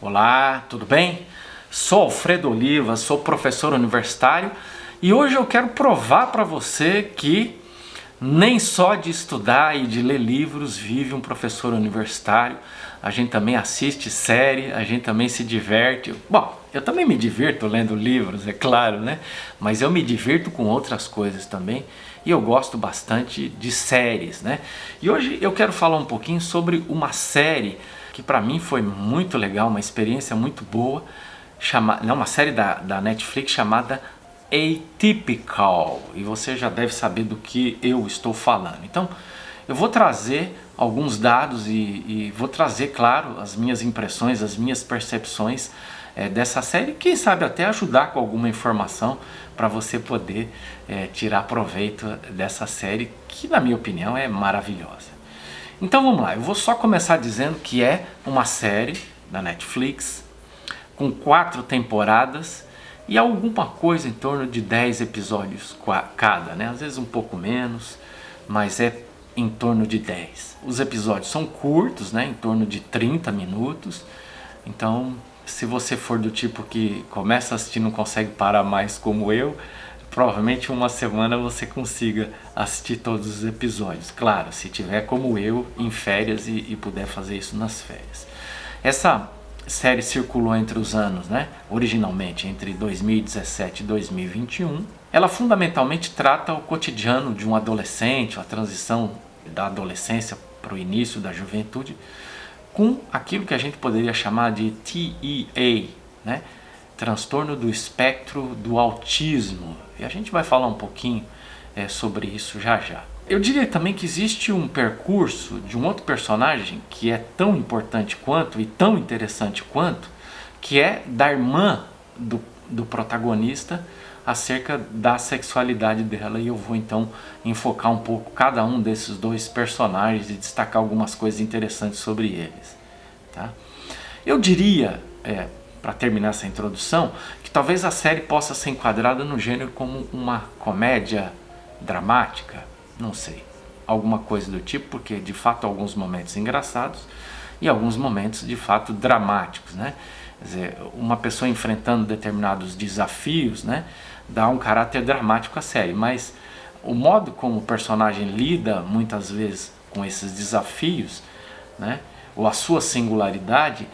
Olá, tudo bem? Sou Alfredo Oliva, sou professor universitário e hoje eu quero provar para você que nem só de estudar e de ler livros vive um professor universitário. A gente também assiste série, a gente também se diverte. Bom, eu também me divirto lendo livros, é claro, né? Mas eu me divirto com outras coisas também e eu gosto bastante de séries, né? E hoje eu quero falar um pouquinho sobre uma série que para mim foi muito legal, uma experiência muito boa, uma série da Netflix chamada Atypical, e você já deve saber do que eu estou falando. Então, eu vou trazer alguns dados e vou trazer, claro, as minhas impressões, as minhas percepções dessa série, quem sabe até ajudar com alguma informação para você poder tirar proveito dessa série, que na minha opinião é maravilhosa. Então vamos lá, eu vou só começar dizendo que é uma série da Netflix com 4 temporadas e alguma coisa em torno de 10 episódios cada, né? Às vezes um pouco menos, mas é em torno de 10. Os episódios são curtos, né? Em torno de 30 minutos, então se você for do tipo que começa a assistir e não consegue parar mais como eu, provavelmente uma semana você consiga assistir todos os episódios. Claro, se tiver como eu em férias e puder fazer isso nas férias. Essa série circulou entre os anos, né? Originalmente entre 2017 e 2021. Ela fundamentalmente trata o cotidiano de um adolescente, a transição da adolescência para o início da juventude, com aquilo que a gente poderia chamar de TEA, né? Transtorno do espectro do autismo. E a gente vai falar um pouquinho sobre isso já já. Eu diria também que existe um percurso de um outro personagem que é tão importante quanto e tão interessante quanto, que é da irmã do protagonista acerca da sexualidade dela, e eu vou então enfocar um pouco cada um desses dois personagens e destacar algumas coisas interessantes sobre eles. Tá? Eu diria, para terminar essa introdução, que talvez a série possa ser enquadrada no gênero como uma comédia dramática, não sei, alguma coisa do tipo, porque de fato há alguns momentos engraçados e alguns momentos de fato dramáticos, né? Quer dizer, uma pessoa enfrentando determinados desafios, né, dá um caráter dramático à série, mas o modo como o personagem lida muitas vezes com esses desafios, né, ou a sua singularidade,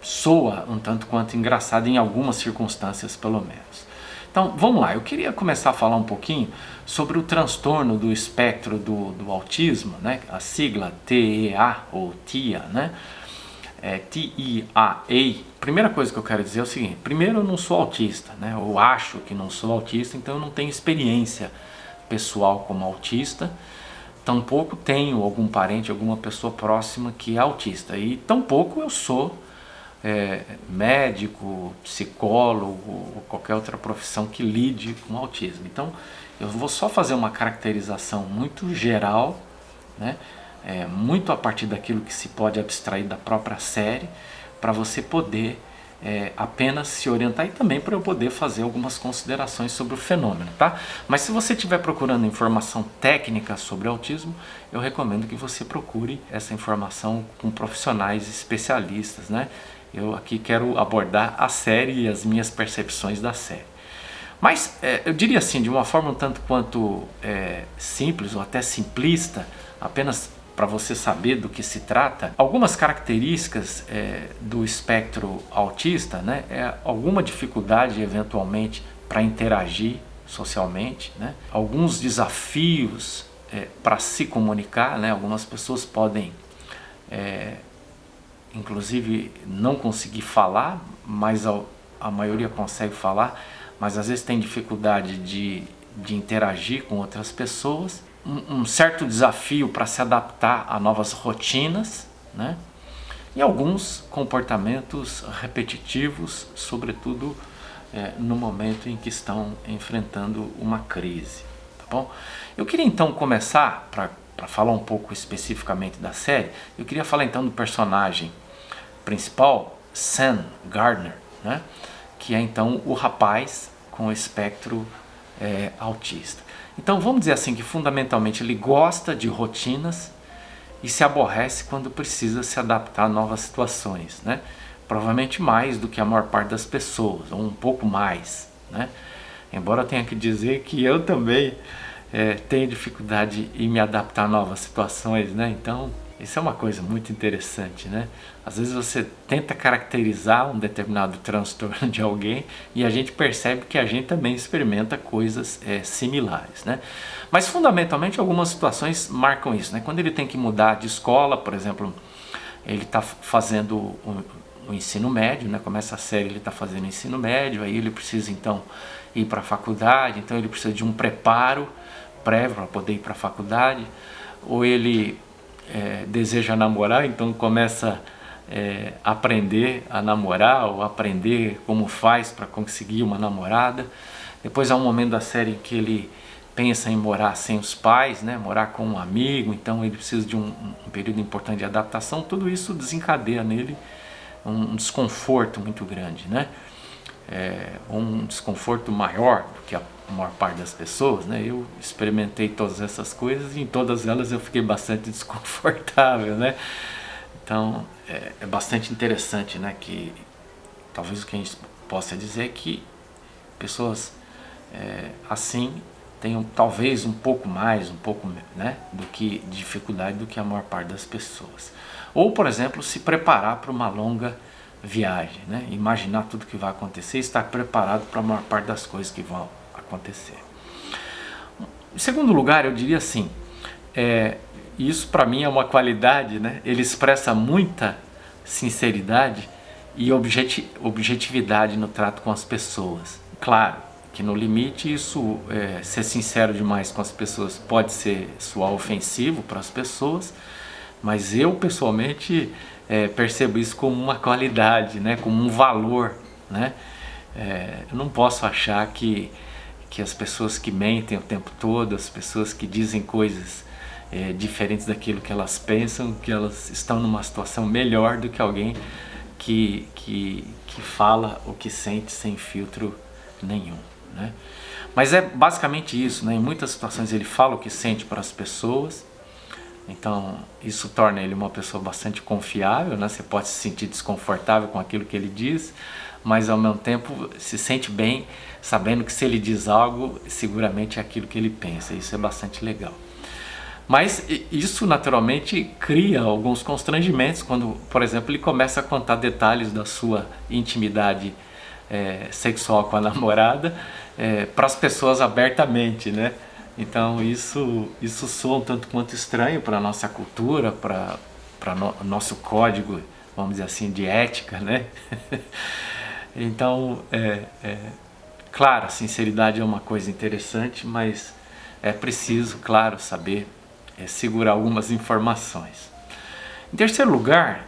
soa um tanto quanto engraçado em algumas circunstâncias, pelo menos. Então vamos lá, eu queria começar a falar um pouquinho sobre o transtorno do espectro do autismo, né? A sigla TEA ou TIA, né? TEAA. Primeira coisa que eu quero dizer é o seguinte: primeiro, eu não sou autista, né? Eu acho que não sou autista, então eu não tenho experiência pessoal como autista. Tampouco tenho algum parente, alguma pessoa próxima que é autista, e tampouco eu sou médico, psicólogo ou qualquer outra profissão que lide com autismo. Então eu vou só fazer uma caracterização muito geral, né? Muito a partir daquilo que se pode abstrair da própria série, para você poder apenas se orientar, e também para eu poder fazer algumas considerações sobre o fenômeno, tá? Mas se você estiver procurando informação técnica sobre autismo, eu recomendo que você procure essa informação com profissionais especialistas, né? Eu aqui quero abordar a série e as minhas percepções da série. Mas eu diria assim, de uma forma um tanto quanto simples ou até simplista, apenas para você saber do que se trata, algumas características do espectro autista, né, alguma dificuldade eventualmente para interagir socialmente, né, alguns desafios para se comunicar, né, algumas pessoas podem inclusive não conseguir falar, mas a maioria consegue falar, mas às vezes tem dificuldade de interagir com outras pessoas, um certo desafio para se adaptar a novas rotinas, né? E alguns comportamentos repetitivos, sobretudo no momento em que estão enfrentando uma crise, tá bom? Eu queria então começar, para falar um pouco especificamente da série, eu queria falar então do personagem principal, Sam Gardner, né? Que é então o rapaz com espectro autista. Então vamos dizer assim que fundamentalmente ele gosta de rotinas e se aborrece quando precisa se adaptar a novas situações, né? Provavelmente mais do que a maior parte das pessoas, ou um pouco mais, né? Embora eu tenha que dizer que eu também tenho dificuldade em me adaptar a novas situações, né? Então, isso é uma coisa muito interessante, né? Às vezes você tenta caracterizar um determinado transtorno de alguém e a gente percebe que a gente também experimenta coisas similares, né? Mas fundamentalmente algumas situações marcam isso, né? Quando ele tem que mudar de escola, por exemplo, ele está fazendo o ensino médio, né? Começa a série, ele está fazendo o ensino médio, aí ele precisa então ir para a faculdade, então ele precisa de um preparo prévio para poder ir para a faculdade, ou ele deseja namorar, então começa a aprender a namorar, ou aprender como faz para conseguir uma namorada. Depois há um momento da série em que ele pensa em morar sem os pais, né? Morar com um amigo, então ele precisa de um período importante de adaptação. Tudo isso desencadeia nele um desconforto muito grande, né? Um desconforto maior do que a maior parte das pessoas, né? Eu experimentei todas essas coisas e em todas elas eu fiquei bastante desconfortável, né? Então é bastante interessante, né? Que talvez o que a gente possa dizer é que pessoas assim tenham talvez um pouco mais, né, do que dificuldade do que a maior parte das pessoas. Ou, por exemplo, se preparar para uma longa viagem, né? Imaginar tudo que vai acontecer e estar preparado para a maior parte das coisas que vão acontecer. Em segundo lugar, eu diria assim, isso para mim é uma qualidade, né? Ele expressa muita sinceridade e objetividade no trato com as pessoas. Claro que no limite isso, ser sincero demais com as pessoas pode soar ofensivo para as pessoas, mas eu pessoalmente percebo isso como uma qualidade, né? Como um valor, né? Eu não posso achar que as pessoas que mentem o tempo todo, as pessoas que dizem coisas diferentes daquilo que elas pensam, que elas estão numa situação melhor do que alguém que fala o que sente sem filtro nenhum, né? Mas é basicamente isso, né? Em muitas situações ele fala o que sente para as pessoas, então isso torna ele uma pessoa bastante confiável, né? Você pode se sentir desconfortável com aquilo que ele diz, mas ao mesmo tempo se sente bem sabendo que se ele diz algo, seguramente é aquilo que ele pensa. Isso é bastante legal. Mas isso naturalmente cria alguns constrangimentos quando, por exemplo, ele começa a contar detalhes da sua intimidade sexual com a namorada para as pessoas abertamente, né? Então isso soa um tanto quanto estranho para a nossa cultura, para o nosso código, vamos dizer assim, de ética, né? Então, claro, a sinceridade é uma coisa interessante, mas é preciso, claro, saber segurar algumas informações. Em terceiro lugar,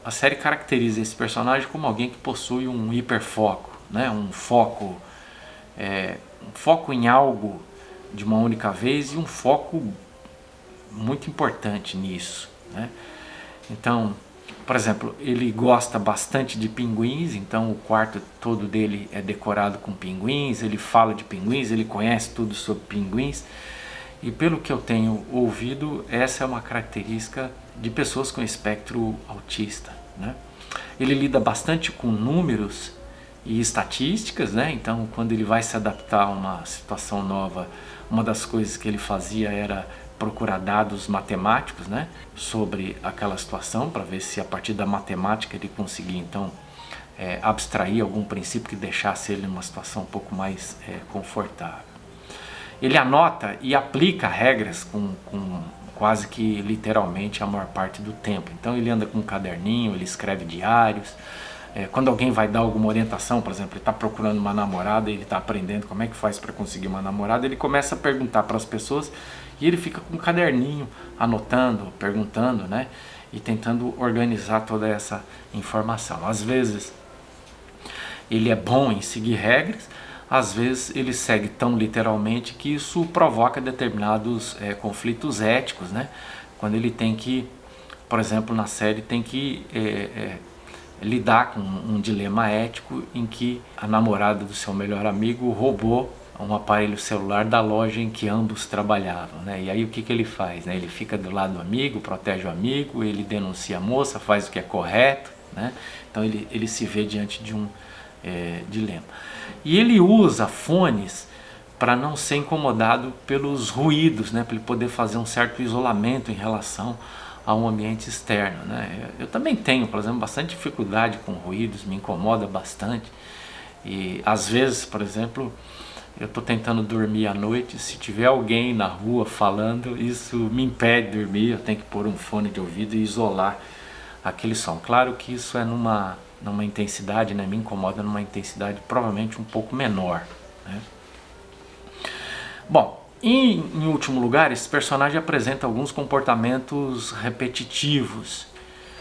a série caracteriza esse personagem como alguém que possui um hiperfoco, né? Um foco em algo de uma única vez e um foco muito importante nisso, né? Então, por exemplo, ele gosta bastante de pinguins, então o quarto todo dele é decorado com pinguins, ele fala de pinguins, ele conhece tudo sobre pinguins. E pelo que eu tenho ouvido, essa é uma característica de pessoas com espectro autista, né? Ele lida bastante com números e estatísticas, né? Então, quando ele vai se adaptar a uma situação nova, uma das coisas que ele fazia era procurar dados matemáticos, né, sobre aquela situação, para ver se a partir da matemática ele conseguia então abstrair algum princípio que deixasse ele numa situação um pouco mais confortável. Ele anota e aplica regras com quase que literalmente a maior parte do tempo. Então ele anda com um caderninho, ele escreve diários. Quando alguém vai dar alguma orientação, por exemplo, ele está procurando uma namorada, ele está aprendendo como é que faz para conseguir uma namorada, ele começa a perguntar para as pessoas e ele fica com um caderninho anotando, perguntando, né? E tentando organizar toda essa informação. Às vezes ele é bom em seguir regras, às vezes ele segue tão literalmente que isso provoca determinados conflitos éticos, né? Quando ele tem que, por exemplo, na série tem que lidar com um dilema ético em que a namorada do seu melhor amigo roubou um aparelho celular da loja em que ambos trabalhavam, né? E aí o que ele faz, né? Ele fica do lado do amigo, protege o amigo, ele denuncia a moça, faz o que é correto, né? Então ele se vê diante de um dilema. E ele usa fones para não ser incomodado pelos ruídos, né? Para ele poder fazer um certo isolamento em relação a um ambiente externo, né? Eu também tenho, por exemplo, bastante dificuldade com ruídos, me incomoda bastante. E às vezes, por exemplo, eu estou tentando dormir à noite, se tiver alguém na rua falando, isso me impede de dormir, eu tenho que pôr um fone de ouvido e isolar aquele som. Claro que isso é numa intensidade, né? Me incomoda numa intensidade provavelmente um pouco menor, né? Bom, em último lugar, esse personagem apresenta alguns comportamentos repetitivos,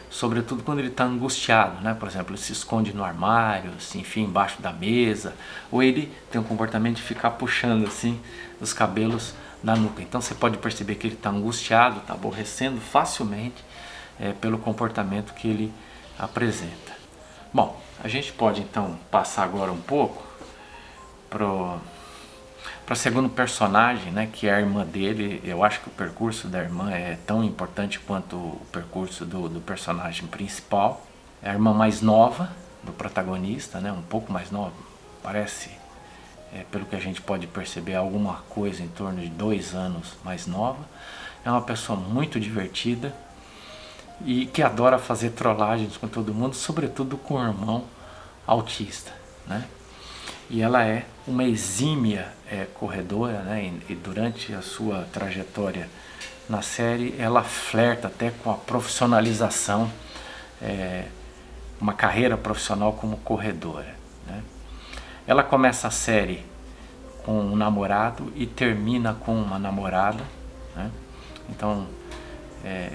sobretudo quando ele está angustiado, né? Por exemplo, ele se esconde no armário, assim, enfim, embaixo da mesa, ou ele tem um comportamento de ficar puxando assim os cabelos da nuca. Então você pode perceber que ele está angustiado, está aborrecendo facilmente pelo comportamento que ele apresenta. Bom, a gente pode então passar agora um pouco para o segundo personagem, né, que é a irmã dele. Eu acho que o percurso da irmã é tão importante quanto o percurso do personagem principal. É a irmã mais nova do protagonista, né, um pouco mais nova, parece, pelo que a gente pode perceber, alguma coisa em torno de 2 anos mais nova. É uma pessoa muito divertida e que adora fazer trollagens com todo mundo, sobretudo com o irmão autista, né? E ela é uma exímia corredora, né? E durante a sua trajetória na série ela flerta até com a profissionalização, uma carreira profissional como corredora, né? Ela começa a série com um namorado e termina com uma namorada, né? Então,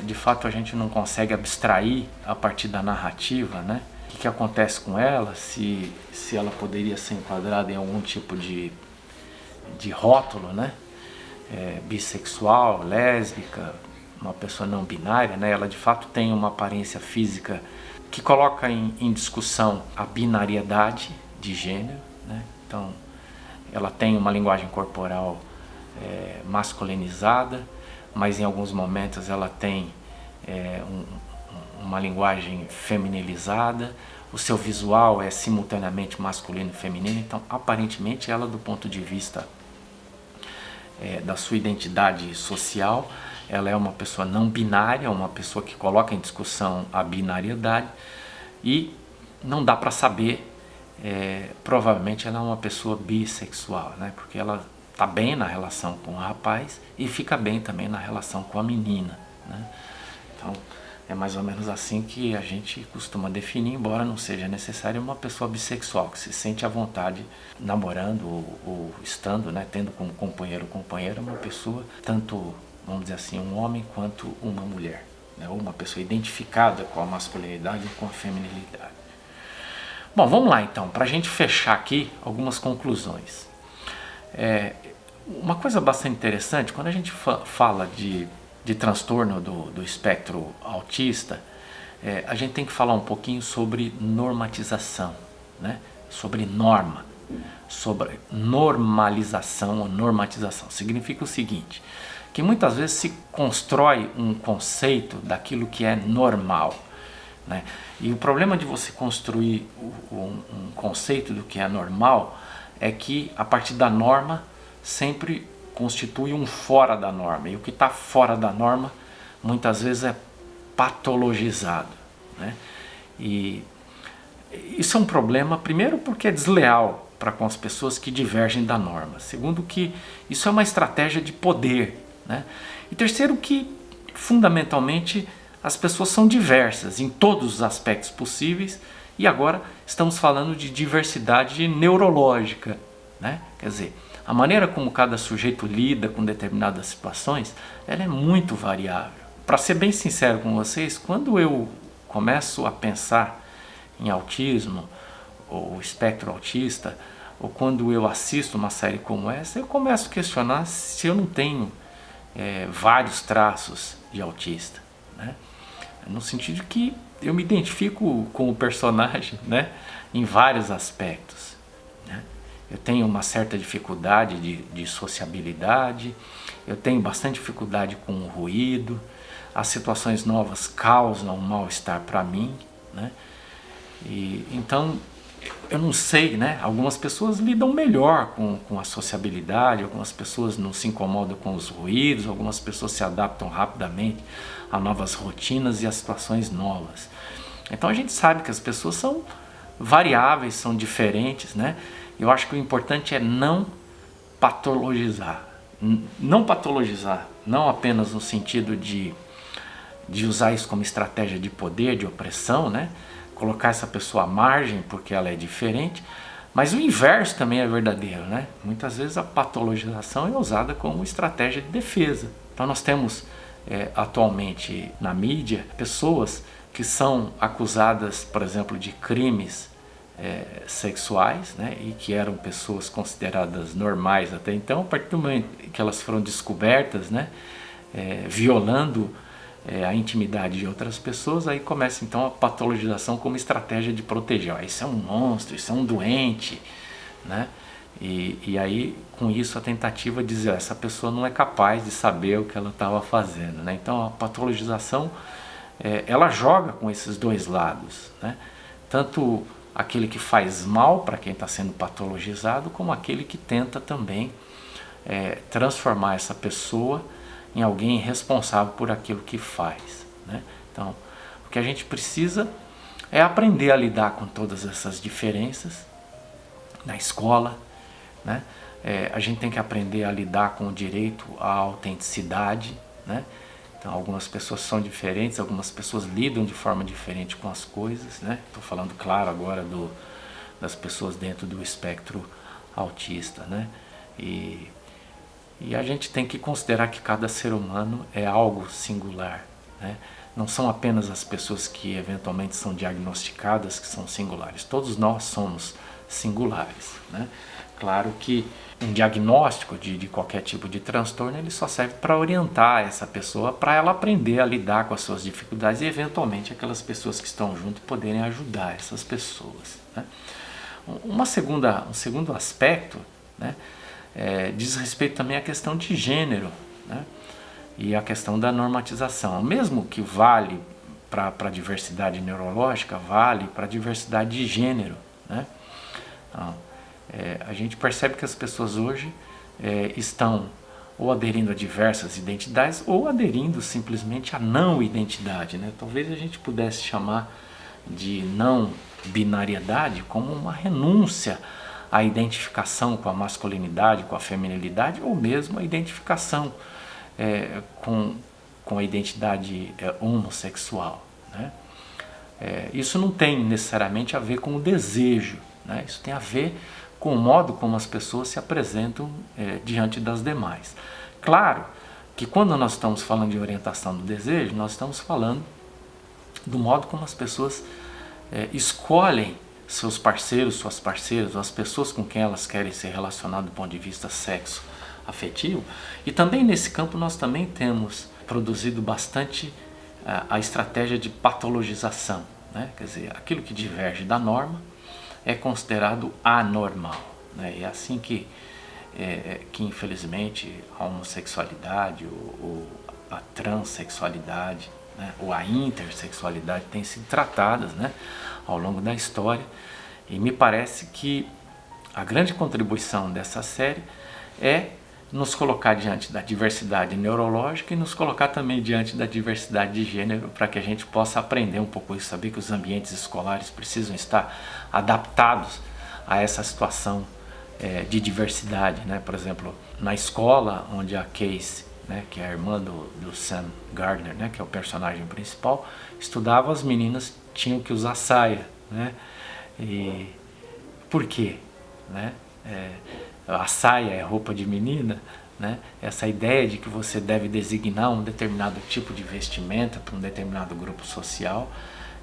de fato a gente não consegue abstrair a partir da narrativa, né? O que acontece com ela, se ela poderia ser enquadrada em algum tipo de rótulo, né? Bissexual, lésbica, uma pessoa não binária, né? Ela de fato tem uma aparência física que coloca em discussão a binariedade de gênero, né? Então ela tem uma linguagem corporal masculinizada, mas em alguns momentos ela tem uma linguagem feminilizada, o seu visual é simultaneamente masculino e feminino. Então aparentemente ela, do ponto de vista da sua identidade social, ela é uma pessoa não binária, uma pessoa que coloca em discussão a binariedade, e não dá para saber, provavelmente ela é uma pessoa bissexual, né? Porque ela está bem na relação com o rapaz e fica bem também na relação com a menina, né? Então é mais ou menos assim que a gente costuma definir, embora não seja necessário uma pessoa bissexual, que se sente à vontade namorando ou estando, né, tendo como companheiro ou companheira uma pessoa, tanto, vamos dizer assim, um homem quanto uma mulher, né, ou uma pessoa identificada com a masculinidade e com a feminilidade. Bom, vamos lá então, para a gente fechar aqui algumas conclusões. Uma coisa bastante interessante, quando a gente fala de transtorno do espectro autista, a gente tem que falar um pouquinho sobre normatização, né? Sobre norma, sobre normalização ou normatização. Significa o seguinte, que muitas vezes se constrói um conceito daquilo que é normal, né? E o problema de você construir um conceito do que é normal é que a partir da norma sempre constitui um fora da norma, e o que está fora da norma muitas vezes é patologizado, né? E isso é um problema, primeiro porque é desleal para com as pessoas que divergem da norma, segundo que isso é uma estratégia de poder, né? E terceiro que fundamentalmente as pessoas são diversas em todos os aspectos possíveis, e agora estamos falando de diversidade neurológica, né? Quer dizer, a maneira como cada sujeito lida com determinadas situações, ela é muito variável. Para ser bem sincero com vocês, quando eu começo a pensar em autismo, ou espectro autista, ou quando eu assisto uma série como essa, eu começo a questionar se eu não tenho vários traços de autista, né? No sentido que eu me identifico com o personagem, né, em vários aspectos, né? eu tenho uma certa dificuldade de sociabilidade, eu tenho bastante dificuldade com o ruído, as situações novas causam um mal-estar para mim, né? E então eu não sei, né? Algumas pessoas lidam melhor com a sociabilidade, algumas pessoas não se incomodam com os ruídos, algumas pessoas se adaptam rapidamente a novas rotinas e a situações novas. Então a gente sabe que as pessoas são variáveis, são diferentes, né? Eu acho que o importante é não patologizar. Não patologizar, não apenas no sentido de usar isso como estratégia de poder, de opressão, né? Colocar essa pessoa à margem porque ela é diferente, mas o inverso também é verdadeiro, né? Muitas vezes a patologização é usada como estratégia de defesa. Então nós temos atualmente na mídia pessoas que são acusadas, por exemplo, de crimes sexuais, né? E que eram pessoas consideradas normais até então, a partir do momento que elas foram descobertas, né? Violando a intimidade de outras pessoas, aí começa então a patologização como estratégia de proteger. Isso é um monstro, isso é um doente, né? E aí com isso a tentativa de dizer, essa pessoa não é capaz de saber o que ela estava fazendo, né? Então a patologização ela joga com esses dois lados, né? Tanto aquele que faz mal para quem está sendo patologizado, como aquele que tenta também transformar essa pessoa em alguém responsável por aquilo que faz, né? Então, o que a gente precisa é aprender a lidar com todas essas diferenças na escola, né? A gente tem que aprender a lidar com o direito à autenticidade, né? Então, algumas pessoas são diferentes, algumas pessoas lidam de forma diferente com as coisas, né? Estou falando, claro, agora das pessoas dentro do espectro autista, né? E a gente tem que considerar que cada ser humano é algo singular, né? Não são apenas as pessoas que eventualmente são diagnosticadas que são singulares. Todos nós somos singulares, né? Claro que um diagnóstico de qualquer tipo de transtorno ele só serve para orientar essa pessoa, para ela aprender a lidar com as suas dificuldades e eventualmente aquelas pessoas que estão junto poderem ajudar essas pessoas, né? Um segundo aspecto, né? Diz respeito também à questão de gênero, né? E a questão da normatização. Mesmo que vale para a diversidade neurológica, vale para a diversidade de gênero, né? Então, a gente percebe que as pessoas hoje estão ou aderindo a diversas identidades ou aderindo simplesmente à não identidade, né? Talvez a gente pudesse chamar de não binariedade como uma renúncia a identificação com a masculinidade, com a feminilidade, ou mesmo a identificação com a identidade homossexual, né? Isso não tem necessariamente a ver com o desejo, né? Isso tem a ver com o modo como as pessoas se apresentam diante das demais. Claro que quando nós estamos falando de orientação do desejo, nós estamos falando do modo como as pessoas escolhem seus parceiros, suas parceiras, as pessoas com quem elas querem se relacionar do ponto de vista sexo afetivo. E também nesse campo nós também temos produzido bastante a estratégia de patologização, né? Quer dizer, aquilo que diverge da norma é considerado anormal, né? É assim que infelizmente a homossexualidade ou a transexualidade, né? Ou a intersexualidade têm sido tratadas, né? Ao longo da história, e me parece que a grande contribuição dessa série é nos colocar diante da diversidade neurológica e nos colocar também diante da diversidade de gênero, para que a gente possa aprender um pouco isso, saber que os ambientes escolares precisam estar adaptados a essa situação de diversidade, né? Por exemplo, na escola onde a Casey, né, que é a irmã do Sam Gardner, né, que é o personagem principal, estudava, as meninas tinham que usar saia, né? E por quê, né? A saia é roupa de menina, né? Essa ideia de que você deve designar um determinado tipo de vestimenta para um determinado grupo social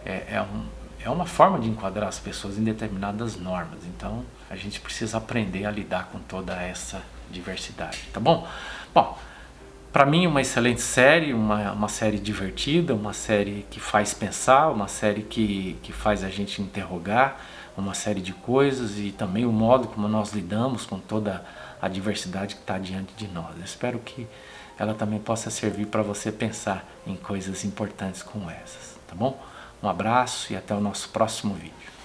é uma forma de enquadrar as pessoas em determinadas normas. Então a gente precisa aprender a lidar com toda essa diversidade, tá bom? Bom, para mim, uma excelente série, uma série divertida, uma série que faz pensar, uma série que faz a gente interrogar uma série de coisas e também o modo como nós lidamos com toda a diversidade que está diante de nós. Eu espero que ela também possa servir para você pensar em coisas importantes como essas, tá bom? Um abraço e até o nosso próximo vídeo.